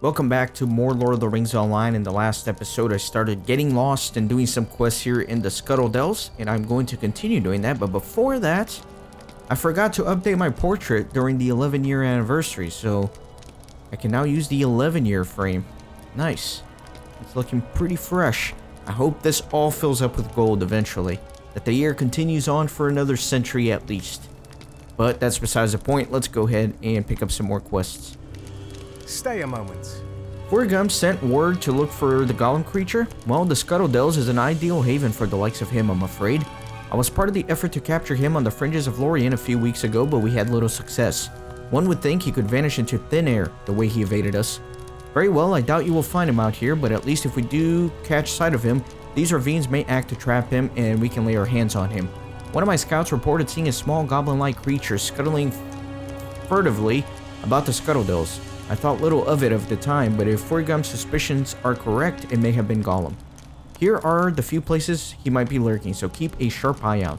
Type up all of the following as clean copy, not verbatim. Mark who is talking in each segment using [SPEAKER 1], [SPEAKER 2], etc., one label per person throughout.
[SPEAKER 1] Welcome back to more Lord of the Rings Online. In the last episode, I started getting lost and doing some quests here in the Scuttle Dells, and I'm going to continue doing that. But before that, I forgot to update my portrait during the 11-year anniversary, so I can now use the 11-year frame. Nice. It's looking pretty fresh. I hope this all fills up with gold eventually, that the year continues on for another century at least. But that's besides the point. Let's go ahead and pick up some more quests.
[SPEAKER 2] Stay a moment.
[SPEAKER 1] Vorgum sent word to look for the golem creature. Well, the Scuttle Dells is an ideal haven for the likes of him, I'm afraid. I was part of the effort to capture him on the fringes of Lorien a few weeks ago, but we had little success. One would think he could vanish into thin air, the way he evaded us. Very well, I doubt you will find him out here, but at least if we do catch sight of him, these ravines may act to trap him, and we can lay our hands on him. One of my scouts reported seeing a small goblin-like creature scuttling furtively about the Scuttle Dells. I thought little of it at the time, but if Vorgum's suspicions are correct, it may have been Gollum. Here are the few places he might be lurking, so keep a sharp eye out.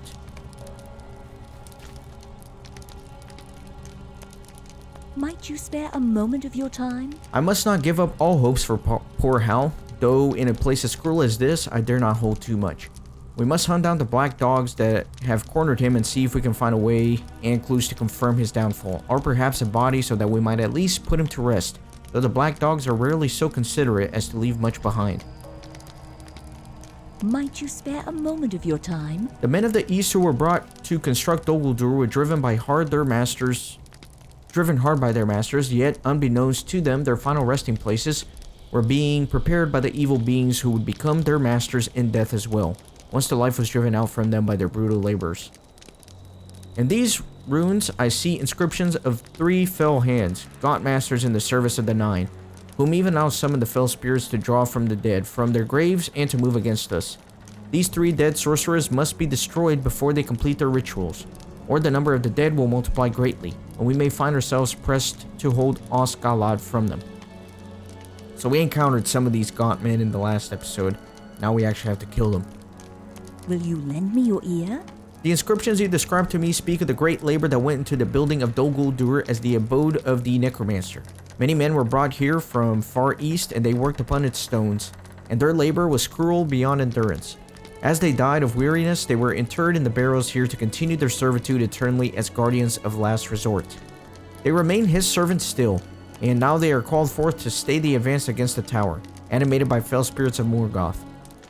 [SPEAKER 3] Might you spare a moment of your time?
[SPEAKER 1] I must not give up all hopes for poor Hal, though in a place as cruel as this, I dare not hold too much. We must hunt down the black dogs that have cornered him and see if we can find a way and clues to confirm his downfall, or perhaps a body so that we might at least put him to rest, though the black dogs are rarely so considerate as to leave much behind.
[SPEAKER 3] Might you spare a moment of your time?
[SPEAKER 1] The men of the East who were brought to construct Dol Guldur were driven hard by their masters, yet unbeknownst to them, their final resting places were being prepared by the evil beings who would become their masters in death as well, once the life was driven out from them by their brutal labors. In these runes, I see inscriptions of 3 fell hands, gaunt masters in the service of the Nine, whom even now summon the fell spirits to draw from the dead, from their graves, and to move against us. These 3 dead sorcerers must be destroyed before they complete their rituals, or the number of the dead will multiply greatly, and we may find ourselves pressed to hold Osgiliath from them. So we encountered some of these gaunt men in the last episode. Now we actually have to kill them.
[SPEAKER 3] Will you lend me your ear?
[SPEAKER 1] The inscriptions you described to me speak of the great labor that went into the building of Dol Guldur as the abode of the necromancer. Many men were brought here from far east, and they worked upon its stones, and their labor was cruel beyond endurance. As they died of weariness, they were interred in the barrows here to continue their servitude eternally as guardians of last resort. They remain his servants still, and now they are called forth to stay the advance against the tower, animated by fell spirits of Morgoth.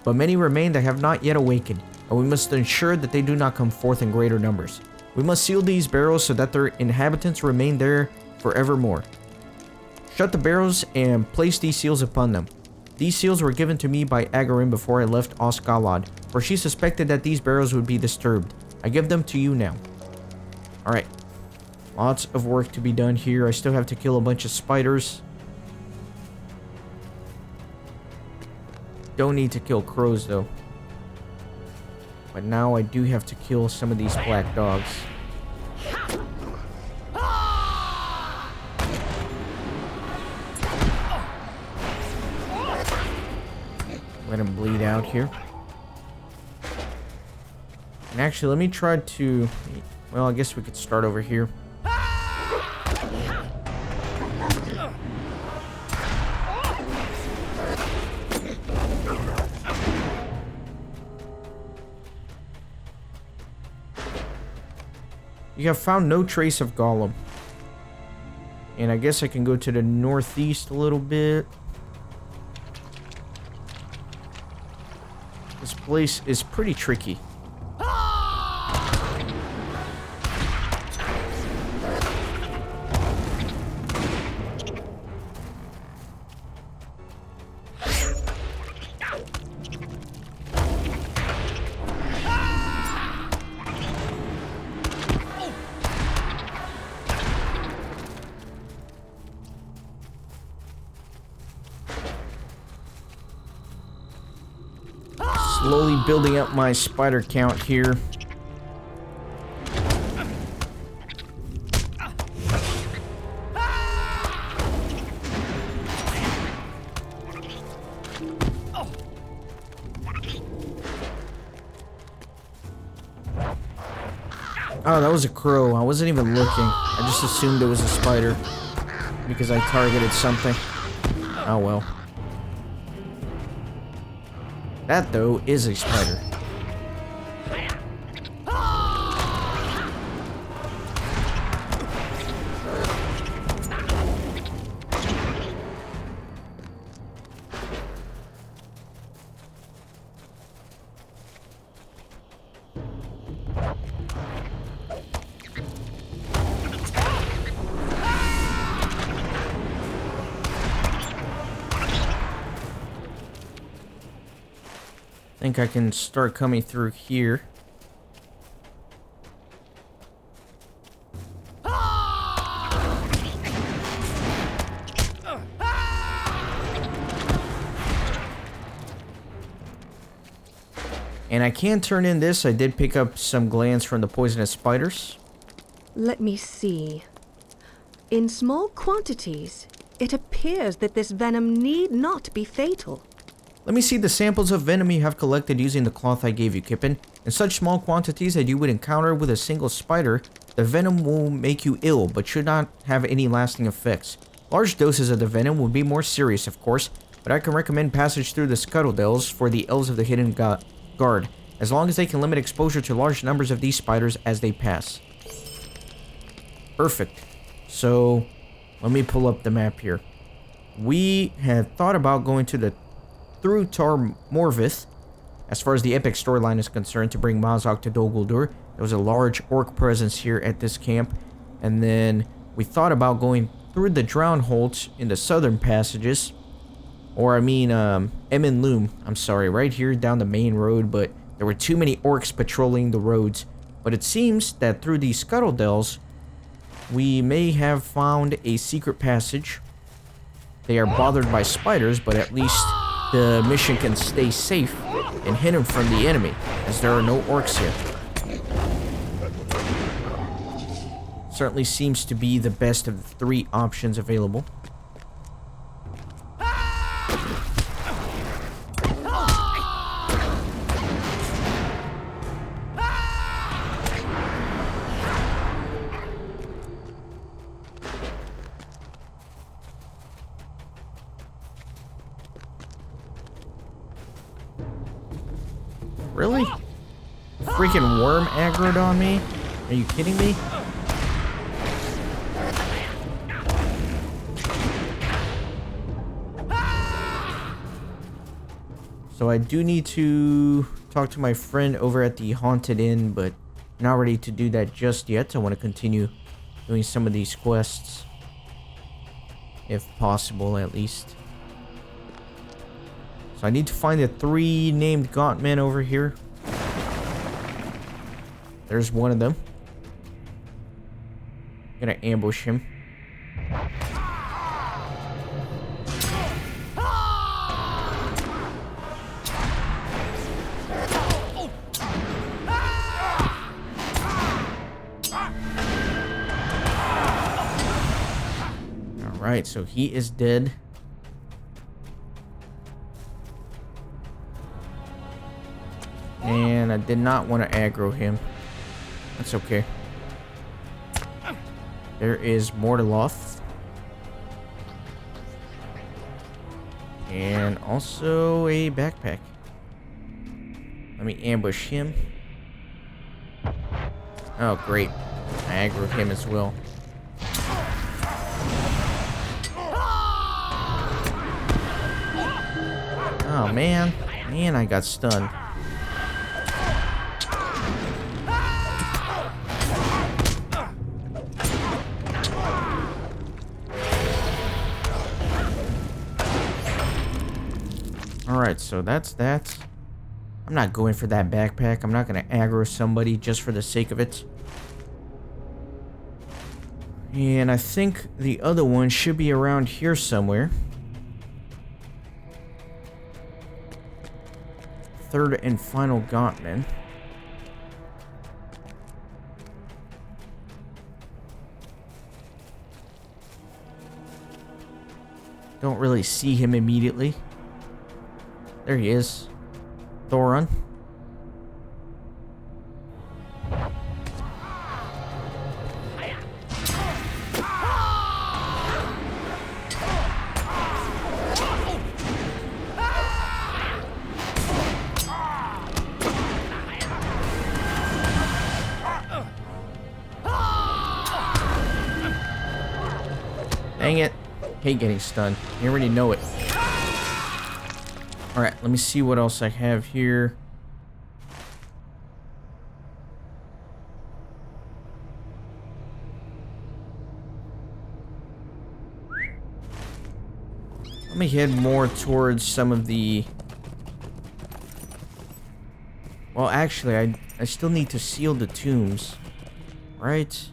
[SPEAKER 1] But many remain that have not yet awakened, and we must ensure that they do not come forth in greater numbers. We must seal these barrows so that their inhabitants remain there forevermore. Shut the barrows and place these seals upon them. These seals were given to me by Agarin before I left Osgiliath, for she suspected that these barrows would be disturbed. I give them to you now. Alright. Lots of work to be done here. I still have to kill a bunch of spiders. Don't need to kill crows though. But now I do have to kill some of these black dogs. Let him bleed out here. And actually, let me try to... Well, I guess we could start over here. You have found no trace of Gollum. And I guess I can go to the northeast a little bit. This place is pretty tricky. Slowly building up my spider count here. Oh, that was a crow. I wasn't even looking. I just assumed it was a spider because I targeted something. Oh well. That, though, is a spider. I think I can start coming through here. And I can turn in this. I did pick up some glands from the poisonous spiders.
[SPEAKER 4] Let me see. In small quantities, it appears that this venom need not be fatal.
[SPEAKER 1] Let me see the samples of venom you have collected using the cloth I gave you, Kippen. In such small quantities that you would encounter with a single spider, the venom will make you ill, but should not have any lasting effects. Large doses of the venom would be more serious, of course, but I can recommend passage through the Scuttle Dells for the Elves of the Hidden Guard, as long as they can limit exposure to large numbers of these spiders as they pass. Perfect. So, let me pull up the map here. We had thought about going through Tar Morvith, as far as the epic storyline is concerned, to bring Mazog to Dol Guldur. There was a large orc presence here at this camp, and then we thought about going through the Drownholds in the southern passages, or I mean, Emyn Loom, I'm sorry, right here down the main road, but there were too many orcs patrolling the roads. But it seems that through these Scuttle Dells, we may have found a secret passage. They are bothered by spiders, but at least the mission can stay safe and hidden from the enemy, as there are no orcs here. Certainly seems to be the best of the three options available. Really? Freaking worm aggroed on me? Are you kidding me? So I do need to talk to my friend over at the Haunted Inn, but not ready to do that just yet. I want to continue doing some of these quests, if possible, at least. So I need to find the 3 named gaunt men over here. There's one of them. I'm gonna ambush him. Alright, so he is dead. And I did not want to aggro him. That's okay. There is Mortaloth. And also a backpack. Let me ambush him. Oh, great. I aggroed him as well. Oh, man. Man, I got stunned. Alright, so that's that. I'm not going for that backpack. I'm not going to aggro somebody just for the sake of it. And I think the other one should be around here somewhere. Third and final gauntman. Don't really see him immediately. There he is. Thoron. Dang it. Hate getting stunned. You already know it. Alright, let me see what else I have here. Let me head more towards some of the... Well, actually, I still need to seal the tombs. Right?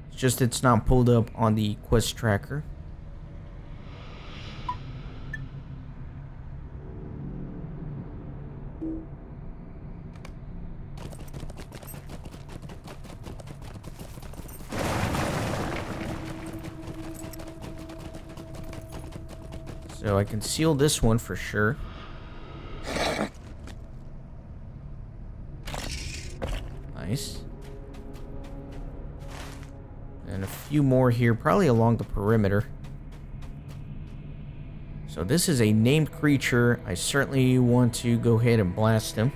[SPEAKER 1] It's just it's not pulled up on the quest tracker. So I can seal this one for sure. Nice. And a few more here, probably along the perimeter. So this is a named creature. I certainly want to go ahead and blast him.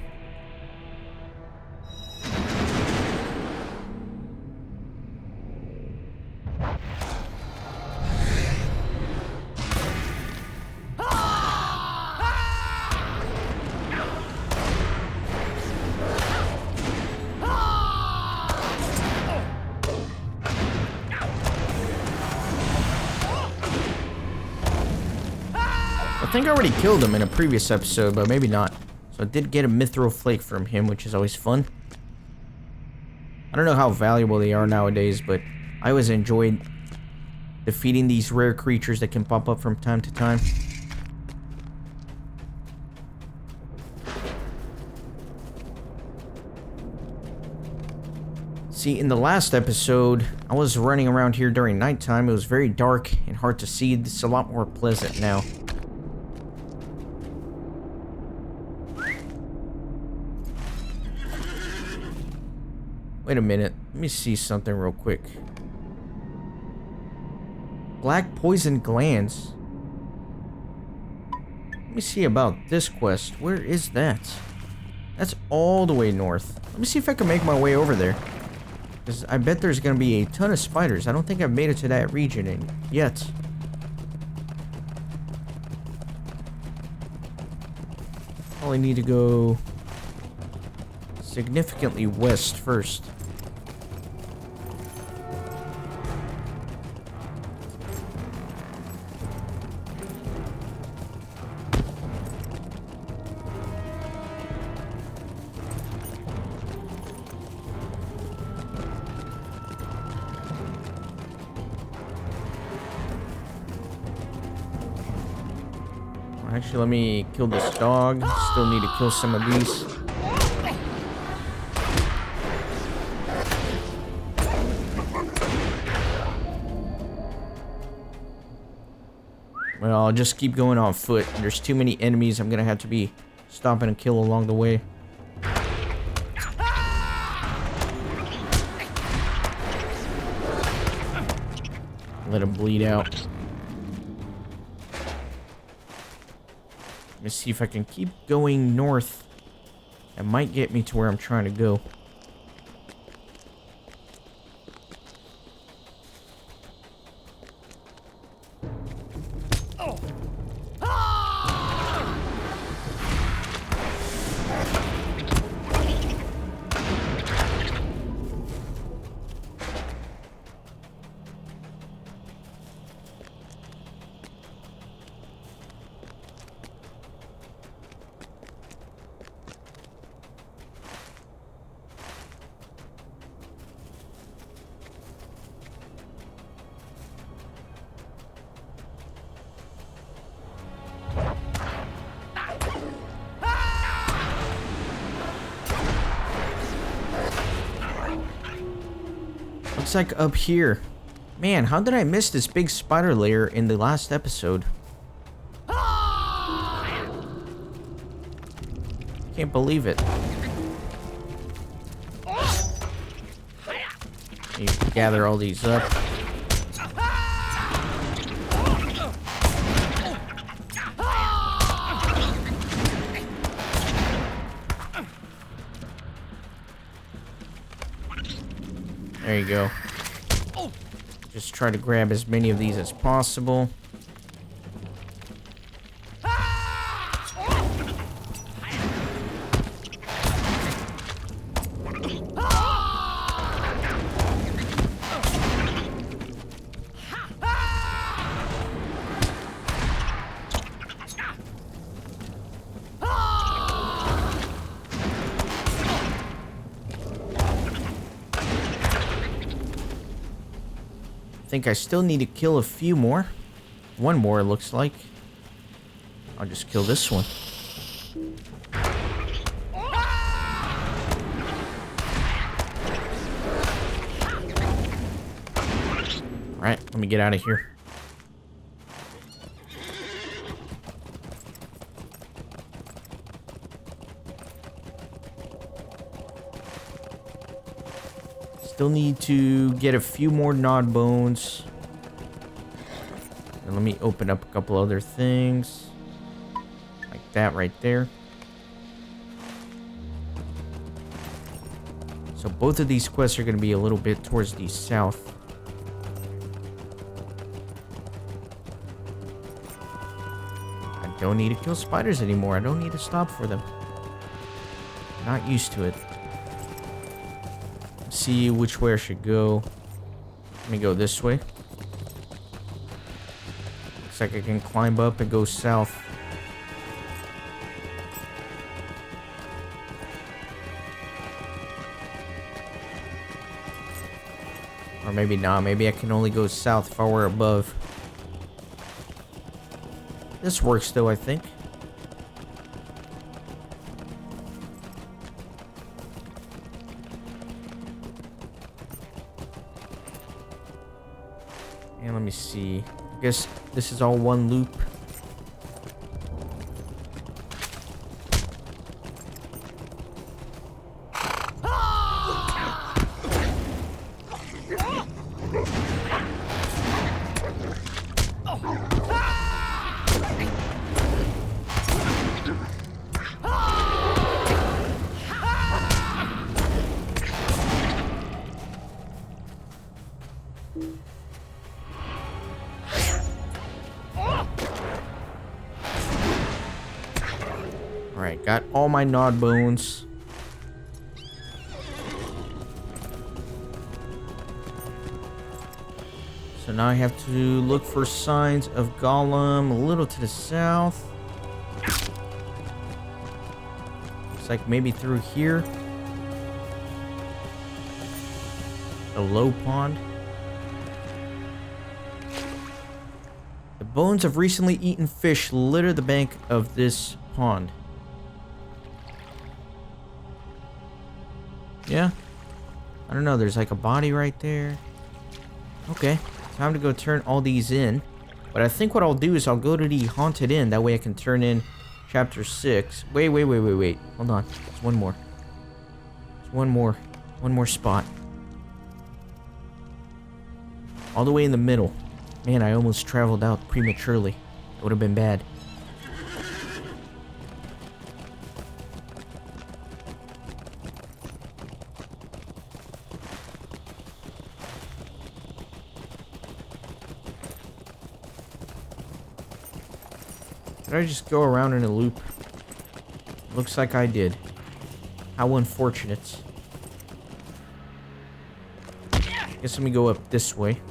[SPEAKER 1] I think I already killed him in a previous episode, but maybe not. So I did get a mithril flake from him, which is always fun. I don't know how valuable they are nowadays, but I always enjoyed defeating these rare creatures that can pop up from time to time. See, in the last episode, I was running around here during nighttime. It was very dark and hard to see. It's a lot more pleasant now. Wait a minute. Let me see something real quick. Black poison glands. Let me see about this quest. Where is that? That's all the way north. Let me see if I can make my way over there. Because I bet there's going to be a ton of spiders. I don't think I've made it to that region yet. Probably need to go significantly west first. Actually, let me kill this dog. Still need to kill some of these. Well, I'll just keep going on foot. There's too many enemies. I'm gonna have to be stopping and kill along the way. Let him bleed out. Let me see if I can keep going north. That might get me to where I'm trying to go. Looks like up here. Man, how did I miss this big spider lair in the last episode? Can't believe it. You gather all these up. There you go. Just try to grab as many of these as possible. I think I still need to kill a few more. One more, it looks like. I'll just kill this one. Alright, let me get out of here. Still need to get a few more nod bones. And let me open up a couple other things. Like that right there. So both of these quests are going to be a little bit towards the south. I don't need to kill spiders anymore. I don't need to stop for them. Not used to it. See which way I should go. Let me go this way. Looks like I can climb up and go south. Or maybe not. Maybe I can only go south if I were above. This works though, I think. And let me see. I guess this is all one loop. Alright, got all my nod bones. So now I have to look for signs of Gollum a little to the south. Looks like maybe through here. A low pond. The bones of recently eaten fish litter the bank of this pond. Yeah. I don't know. There's like a body right there. Okay. Time to go turn all these in. But I think what I'll do is I'll go to the Haunted Inn. That way I can turn in chapter 6. Wait. Hold on. There's one more. There's one more. One more spot. All the way in the middle. Man, I almost traveled out prematurely. That would have been bad. Did I just go around in a loop? Looks like I did. How unfortunate. Guess let me go up this way.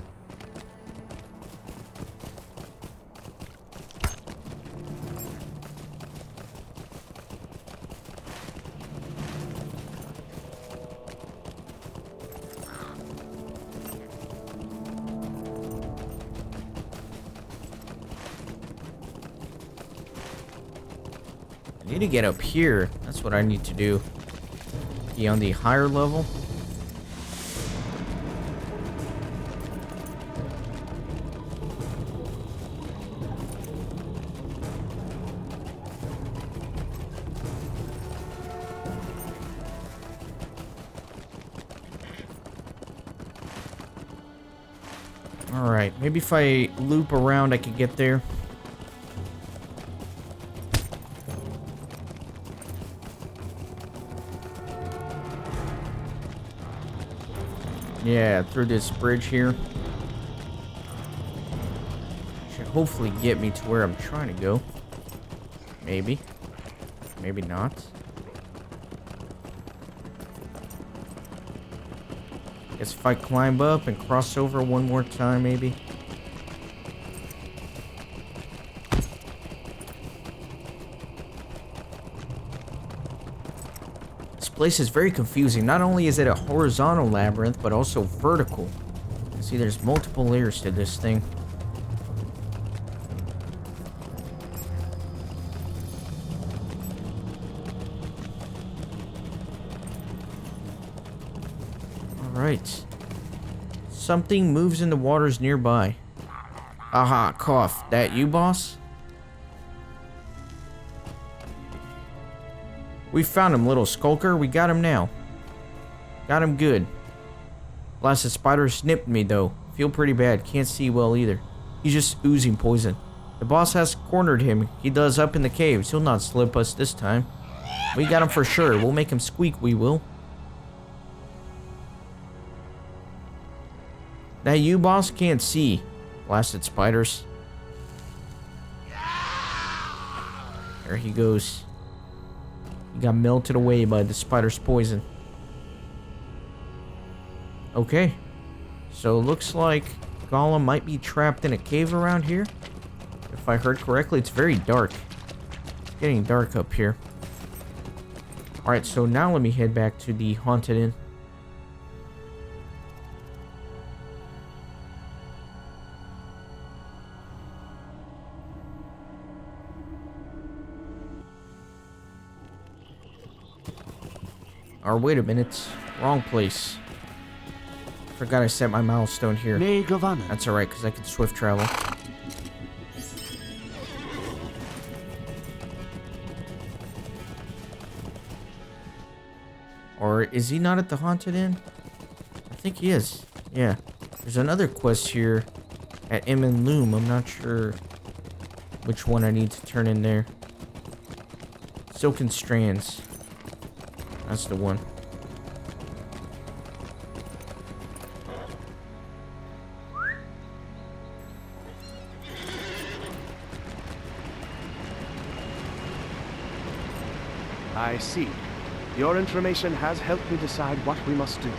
[SPEAKER 1] I need to get up here. That's what I need to do. Be on the higher level. Alright, maybe if I loop around I could get there. Yeah, through this bridge here. hopefully get me to where I'm trying to go. Maybe. Maybe not. Guess if I climb up and cross over one more time, maybe. This place is very confusing. Not only is it a horizontal labyrinth, but also vertical. See, there's multiple layers to this thing. Alright. Something moves in the waters nearby. Aha, cough. That you, boss? We found him, little skulker. We got him now. Got him good. Blasted spider snipped me, though. Feel pretty bad. Can't see well either. He's just oozing poison. The boss has cornered him. He does up in the caves. He'll not slip us this time. We got him for sure. We'll make him squeak, we will. That you, boss? Can't see. Blasted spiders. There he goes. He got melted away by the spider's poison. Okay. So it looks like Gollum might be trapped in a cave around here. If I heard correctly, it's very dark. It's getting dark up here. Alright, so now let me head back to the Haunted Inn. Or wait a minute, wrong place. Forgot I set my milestone here. That's alright, because I can swift travel. Or is he not at the Haunted Inn? I think he is. Yeah. There's another quest here at Emyn Loom. I'm not sure which one I need to turn in there. Silken Strands. That's the one.
[SPEAKER 2] I see. Your information has helped me decide what we must do.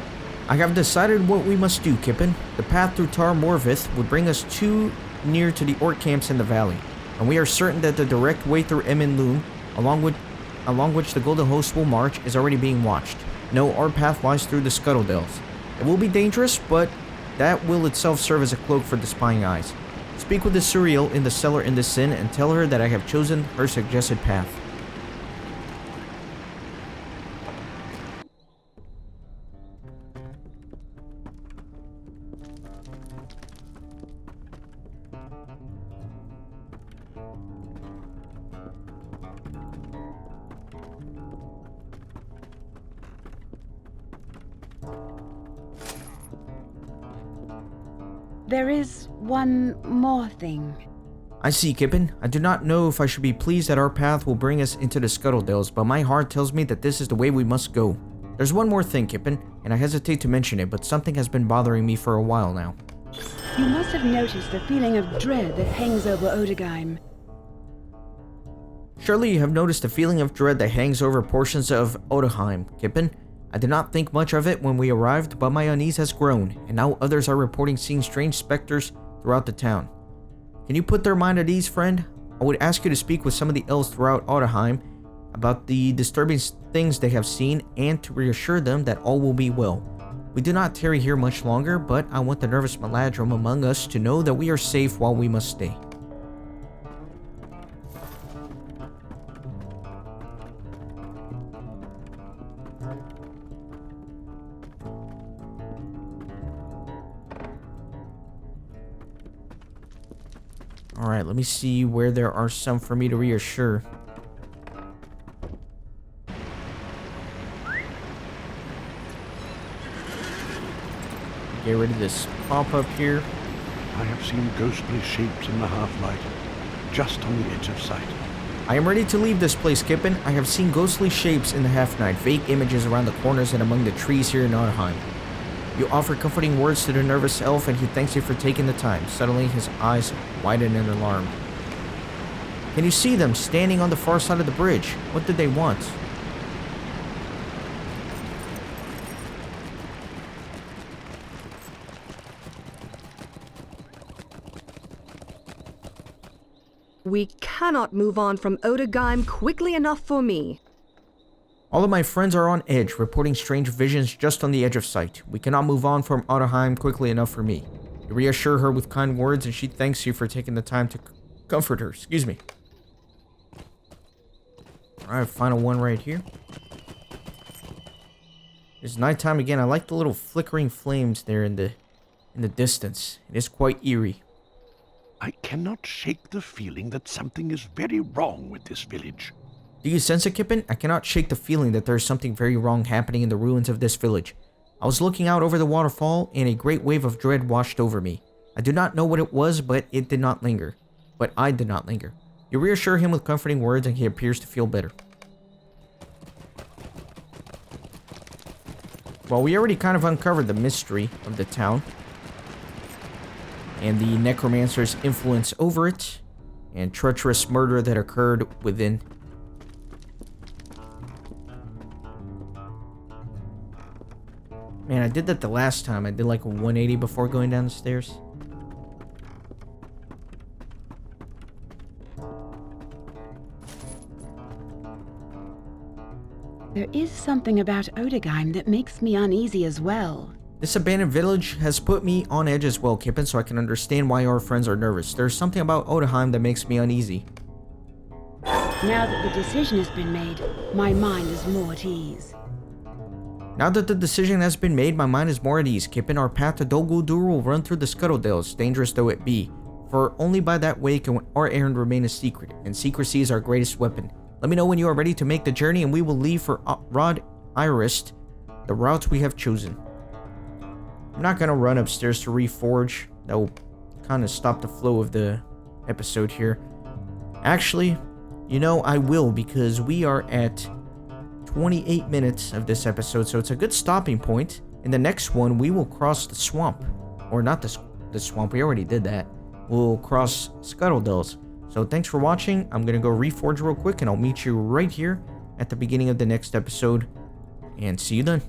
[SPEAKER 1] I have decided what we must do, Kippen. The path through Tar Morvith would bring us too near to the orc camps in the valley, and we are certain that the direct way through Emyn Loom, along which the Golden Host will march, is already being watched. No, our path lies through the Scuttle Dells. It will be dangerous, but that will itself serve as a cloak for the spying eyes. Speak with the Suriel in the cellar in this inn and tell her that I have chosen her suggested path.
[SPEAKER 5] There is one more thing.
[SPEAKER 1] I see, Kippen. I do not know if I should be pleased that our path will bring us into the Scuttle Dells, but my heart tells me that this is the way we must go. There's one more thing, Kippen, and I hesitate to mention it, but something has been bothering me for a while now.
[SPEAKER 5] You must have noticed the feeling of dread that hangs over Odegaim.
[SPEAKER 1] Surely you have noticed the feeling of dread that hangs over portions of Odeheim, Kippen. I did not think much of it when we arrived, but my unease has grown, and now others are reporting seeing strange specters throughout the town. Can you put their mind at ease, friend? I would ask you to speak with some of the elves throughout Odeheim about the disturbing things they have seen, and to reassure them that all will be well. We do not tarry here much longer, but I want the nervous Maladrim among us to know that we are safe while we must stay. Alright, let me see where there are some for me to reassure. Get rid of this pop-up here.
[SPEAKER 6] I have seen ghostly shapes in the half-light, just on the edge of sight.
[SPEAKER 1] I am ready to leave this place, Kippen. I have seen ghostly shapes in the half-night, vague images around the corners and among the trees here in Odeheim. You offer comforting words to the nervous elf and he thanks you for taking the time. Suddenly his eyes widen in alarm. Can you see them standing on the far side of the bridge? What did they want?
[SPEAKER 4] We cannot move on from Odegaim quickly enough for me.
[SPEAKER 1] All of my friends are on edge, reporting strange visions just on the edge of sight. We cannot move on from Odegaim quickly enough for me. You reassure her with kind words and she thanks you for taking the time to comfort her. Excuse me. Alright, final one right here. It's nighttime again. I like the little flickering flames there in the distance. It is quite eerie.
[SPEAKER 6] I cannot shake the feeling that something is very wrong with this village.
[SPEAKER 1] Do you sense it, Kippen? I cannot shake the feeling that there is something very wrong happening in the ruins of this village. I was looking out over the waterfall and a great wave of dread washed over me. I do not know what it was, but it did not linger. But I did not linger. You reassure him with comforting words and he appears to feel better. Well, we already kind of uncovered the mystery of the town and the necromancer's influence over it and treacherous murder that occurred within. Man, I did that the last time. I did like a 180 before going down the stairs.
[SPEAKER 5] There is something about Odegaim that makes me uneasy as well.
[SPEAKER 1] This abandoned village has put me on edge as well, Kippen, so I can understand why our friends are nervous. There's something about Odegaim that makes me uneasy.
[SPEAKER 5] Now that the decision has been made, my mind is more at ease.
[SPEAKER 1] Now that the decision has been made, my mind is more at ease. Kippen, our path to Dol Guldur will run through the Scuttledales, dangerous though it be. For only by that way can our errand remain a secret, and secrecy is our greatest weapon. Let me know when you are ready to make the journey, and we will leave for Rod Irist, the route we have chosen. I'm not gonna run upstairs to reforge. That will kind of stop the flow of the episode here. Actually, you know, I will, because we are at 28 minutes of this episode, so it's a good stopping point. In the next one, we will cross the swamp. Or not the swamp, we already did that. We'll cross Scuttledales. So thanks for watching. I'm gonna go reforge real quick, and I'll meet you right here at the beginning of the next episode. And see you then.